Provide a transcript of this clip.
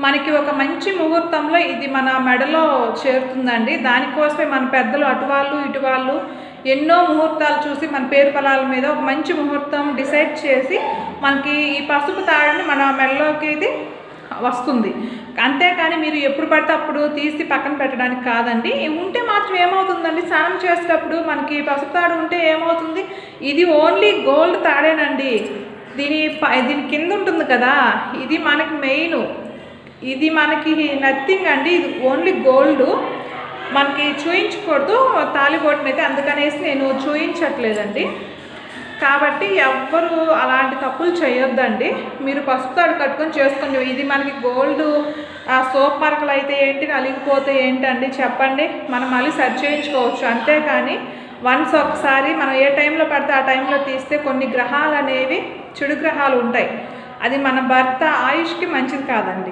మనకి ఒక మంచి ముహూర్తంలో ఇది మన మెడలో చేరుతుందండి. దానికోసమే మన పెద్దలు అటువాళ్ళు ఇటువాళ్ళు ఎన్నో ముహూర్తాలు చూసి మన పేరు ఫలాల మీద ఒక మంచి ముహూర్తం డిసైడ్ చేసి మనకి ఈ పసుపు తాడుని మన మెడలోకి ఇది వస్తుంది. అంతేకాని మీరు ఎప్పుడు పడితే అప్పుడు తీసి పక్కన పెట్టడానికి కాదండి. ఉంటే మాత్రం ఏమవుతుందండి, స్నానం చేసేటప్పుడు మనకి పసుపు తాడు ఉంటే ఏమవుతుంది, ఇది ఓన్లీ గోల్డ్ తాడేనండి. దీని కింద ఉంటుంది కదా, ఇది మనకి మెయిన్, ఇది మనకి నథింగ్ అండి. ఇది ఓన్లీ గోల్డ్. మనకి చూయించకూడదు తాళిబొట్టునైతే, అందుకనేసి నేను చూయించట్లేదండి. కాబట్టి ఎవ్వరు అలాంటి తప్పులు చేయొద్దండి. మీరు పసుపు తాడు కట్టుకొని చేసుకొని, ఇది మనకి గోల్డ్ సోప్ మరకలు అయితే ఏంటి, నలిగిపోతే ఏంటండి చెప్పండి, మనం మళ్ళీ సరి చేయించుకోవచ్చు. అంతేకాని వన్స్ ఒకసారి మనం ఏ టైంలో పడితే ఆ టైంలో తీస్తే కొన్ని గ్రహాలు అనేవి చెడు గ్రహాలు ఉంటాయి, అది మన భర్త ఆయుష్కి మంచిది కాదండి.